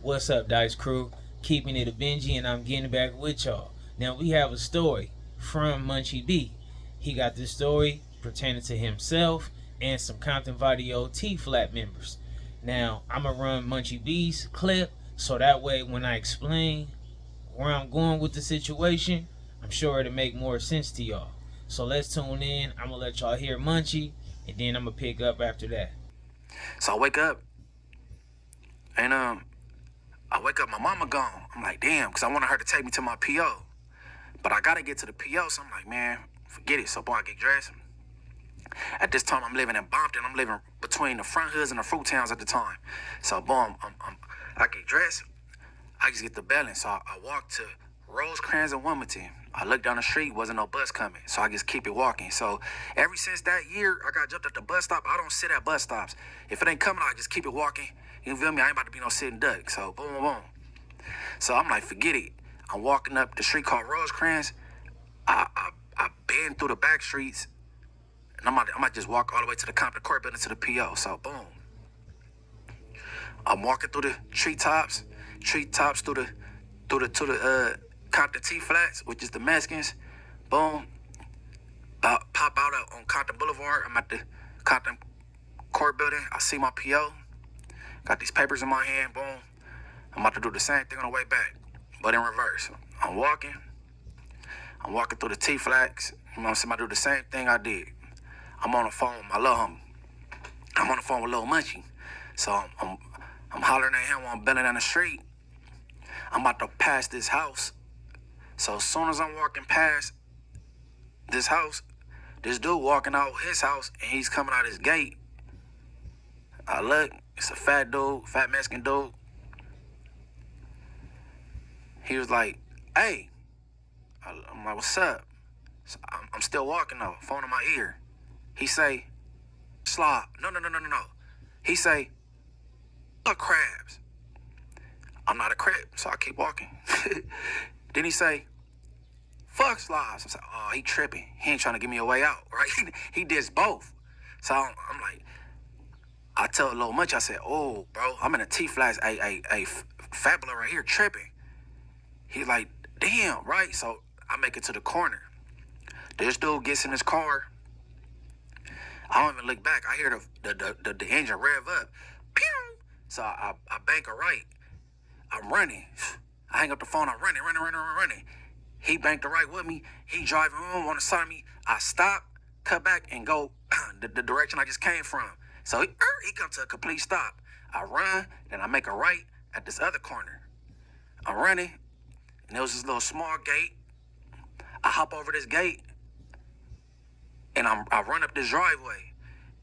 What's up, Dice Crew? Keeping it a Benjy, and I'm getting back with y'all. Now, we have a story from Munchie B. He got this story pertaining to himself and some Compton VARRIO T-Flat members. Now, I'm going to run Munchie B's clip, so that way when I explain where I'm going with the situation, I'm sure it'll make more sense to y'all. So let's tune in. I'm going to let y'all hear Munchie, and then I'm going to pick up after that. So I wake up, and my mama gone. I'm like, damn, because I wanted her to take me to my PO. But I got to get to the PO, so I'm like, man, forget it. So, boy, I get dressed. At this time, I'm living in Compton. I'm living between the front hoods and the fruit towns at the time. So, boom, I get dressed. I just get the belling. So, I walk to Rosecrans and Wilmington. I look down the street, wasn't no bus coming. So, I just keep it walking. So, ever since that year, I got jumped at the bus stop. I don't sit at bus stops. If it ain't coming, I just keep it walking. You feel me? I ain't about to be no sitting duck. So, boom, boom, boom. So, I'm like, forget it. I'm walking up the street called Rosecrans. I bend through the back streets. And I might just walk all the way to the Compton Court building to the PO. So, boom. I'm walking through the treetops through the Compton T-Flats, which is the Mexicans. Boom. Pop out on Compton Boulevard. I'm at the Compton Court building. I see my PO. Got these papers in my hand. Boom. I'm about to do the same thing on the way back, but in reverse. I'm walking through the T-Flats. You know what I'm saying? I do the same thing I did. I'm on the phone with my little homie. I'm on the phone with little Munchie. So I'm hollering at him while I'm bending down the street. I'm about to pass this house. So as soon as I'm walking past this house, this dude walking out his house, and he's coming out his gate. I look, it's a fat dude, fat Mexican dude. He was like, hey. I'm like, what's up? So I'm still walking though, phone in my ear. He say, slob. No. He say, fuck crabs. I'm not a crab, so I keep walking. Then he say, fuck slobs. I said, oh, he tripping. He ain't trying to give me a way out, right? He did both. So I'm like, I tell Lil Munch, I said, oh, bro, I'm in a T-Flats, a fabula right here tripping. He like, damn, right? So I make it to the corner. This dude gets in his car. I don't even look back. I hear the engine rev up. Pew! So I bank a right. I'm running. I hang up the phone. I'm running. He banked the right with me. He driving on the side of me. I stop, cut back, and go the direction I just came from. So he comes to a complete stop. I run, then I make a right at this other corner. I'm running, and there was this little small gate. I hop over this gate, and I run up this driveway.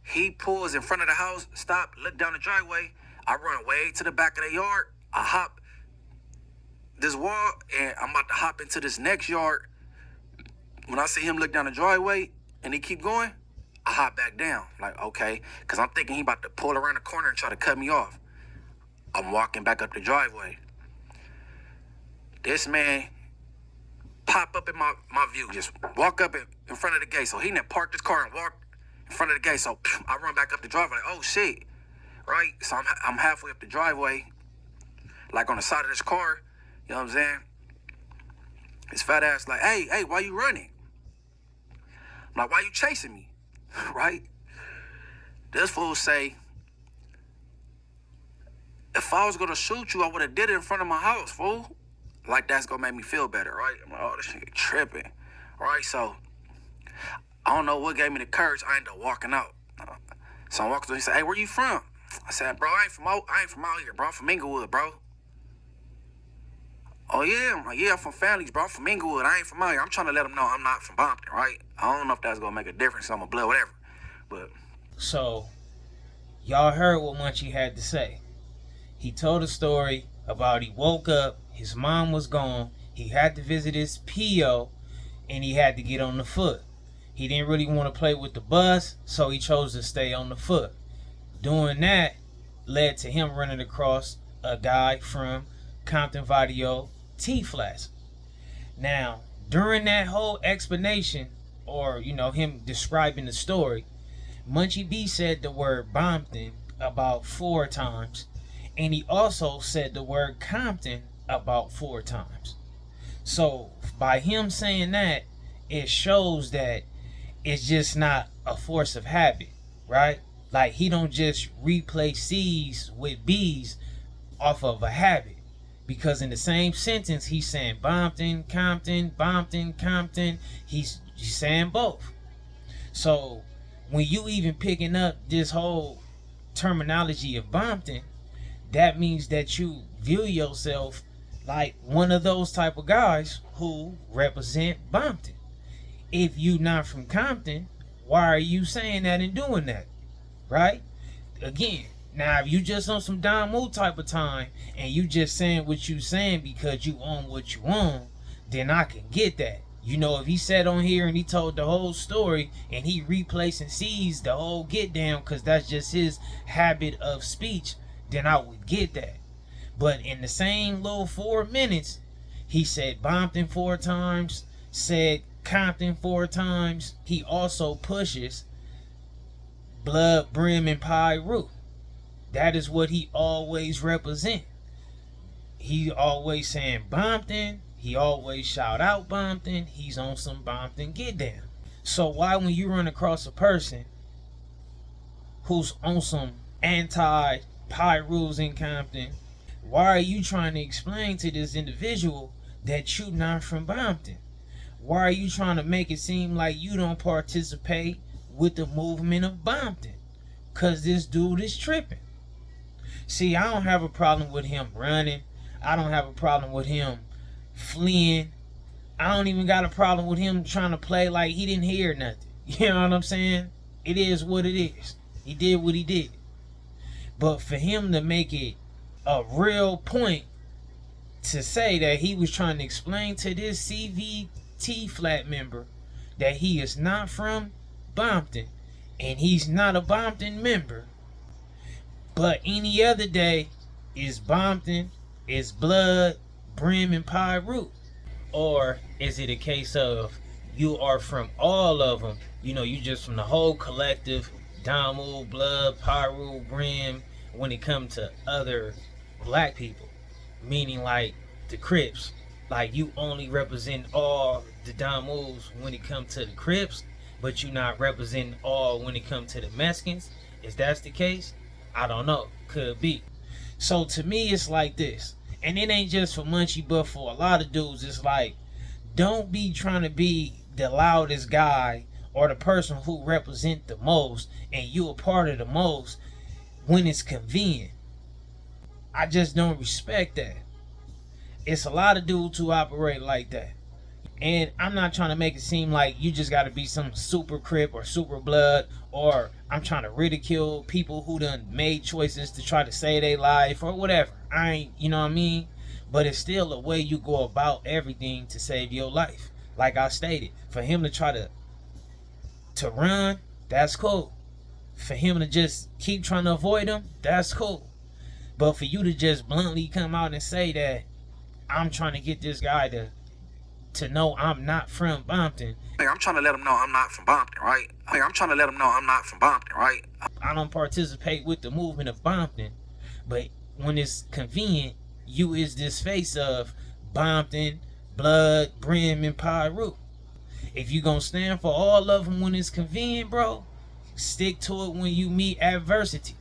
He pulls in front of the house, stop, look down the driveway. I run way to the back of the yard. I hop this wall, and I'm about to hop into this next yard. When I see him look down the driveway, and he keep going, I hop back down. Like, okay, because I'm thinking he about to pull around the corner and try to cut me off. I'm walking back up the driveway. This man pop up in my view, just walk up in front of the gate. So he didn't park his car and walk in front of the gate. So I run back up the driveway, like, oh shit, right? So I'm halfway up the driveway, like on the side of this car, you know what I'm saying? His fat ass like, hey, why you running? I'm like, why you chasing me, right? This fool say, if I was gonna shoot you, I would have did it in front of my house, fool. Like, that's gonna make me feel better, right? I'm like, oh, this nigga tripping, right? So, I don't know what gave me the courage. I ended up walking out. So I walked through. He said, hey, where you from? I said, bro, I ain't from out here, bro. I'm from Inglewood, bro. Oh, yeah? I'm like, yeah, I'm from Families, bro. I'm from Inglewood. I ain't from out here. I'm trying to let them know I'm not from Compton, right? I don't know if that's gonna make a difference. I'm a blood, whatever. But So, y'all heard what Munchie had to say. He told a story about he woke up, his mom was gone, he had to visit his PO, and he had to get on the foot. He didn't really want to play with the bus, so he chose to stay on the foot. Doing that led to him running across a guy from Compton VARRIO T-Flats. Now, during that whole explanation, or him describing the story, Munchie B said the word Compton about 4 times, And he also said the word Compton about 4 times. So by him saying that, it shows that it's just not a force of habit, right? Like he don't just replace C's with B's off of a habit. Because in the same sentence, he's saying Bompton, Compton, Bompton, Compton. He's saying both. So when you even picking up this whole terminology of Bompton, that means that you view yourself like one of those type of guys who represent Bompton. If you not from Compton, why are you saying that and doing that? Right? Again, now if you just on some Don Moore type of time and you just saying what you saying because you own what you own, then I can get that. You know, if he sat on here and he told the whole story and he replaced and sees the whole get down because that's just his habit of speech, then I would get that. But in the same little 4 minutes, he said Bompton 4 times, said Compton 4 times. He also pushes blood, brim, and pie root. That is what he always represent. He always saying Bompton. He always shout out Bompton. He's on some Bompton get down. So why when you run across a person who's on some anti pie rules in Compton, why are you trying to explain to this individual that you not from Bompton? Why are you trying to make it seem like you don't participate with the movement of Bompton? Cause this dude is tripping. See, I don't have a problem with him running. I don't have a problem with him fleeing. I don't even got a problem with him trying to play like he didn't hear nothing. You know what I'm saying? It is what it is. He did what he did. But for him to make it a real point to say that he was trying to explain to this CVT flat member that he is not from Bompton and he's not a Bompton member, but any other day is Bompton, is blood, brim, and pie root? Or is it a case of you are from all of them? You know, you just from the whole collective, Damu, blood, pie root, brim, when it comes to other black people, meaning like the Crips, like you only represent all the Damus when it comes to the Crips, but you not representing all when it comes to the Mexicans. If that's the case, I don't know, could be. So to me it's like this, and it ain't just for Munchie but for a lot of dudes. It's like, don't be trying to be the loudest guy or the person who represent the most and you a part of the most when it's convenient. I just don't respect that. It's a lot of dudes who operate like that. And I'm not trying to make it seem like you just got to be some super Crip or super blood, or I'm trying to ridicule people who done made choices to try to save their life or whatever. I ain't, you know what I mean? But it's still a way you go about everything to save your life. Like I stated, for him to try to run, that's cool. For him to just keep trying to avoid him, that's cool. But for you to just bluntly come out and say that I'm trying to get this guy to know I'm not from Bompton. Hey, I'm trying to let him know I'm not from Bompton, right? Hey, I'm trying to let him know I'm not from Bompton, right? I don't participate with the movement of Bompton, but when it's convenient, you is this face of Bompton, blood, brim, and pie root. If you gonna stand for all of them when it's convenient, bro, stick to it when you meet adversity.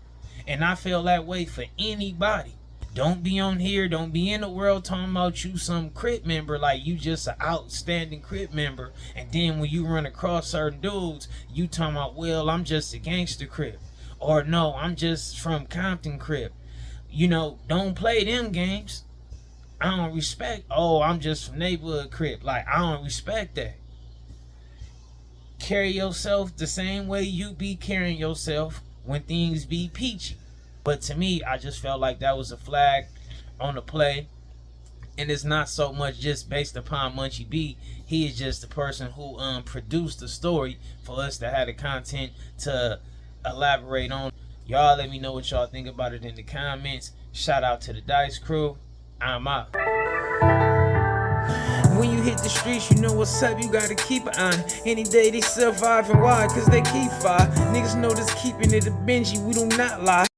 And I feel that way for anybody. Don't be on here, don't be in the world talking about you some Crip member like you just an outstanding Crip member, and then when you run across certain dudes, you talking about, well, I'm just a gangster Crip, or no, I'm just from Compton Crip. You know, don't play them games. I don't respect, oh, I'm just from neighborhood Crip. Like, I don't respect that. Carry yourself the same way you be carrying yourself when things be peachy. But to me, I just felt like that was a flag on the play. And it's not so much just based upon Munchie B. He is just the person who produced the story for us to have the content to elaborate on. Y'all let me know what y'all think about it in the comments. Shout out to the Dice Crew. I'm out. When you hit the streets, you know what's up, you gotta keep it on. Any day they survive and why? Cause they keep fire. Niggas know this keeping it a Benjy, we do not lie.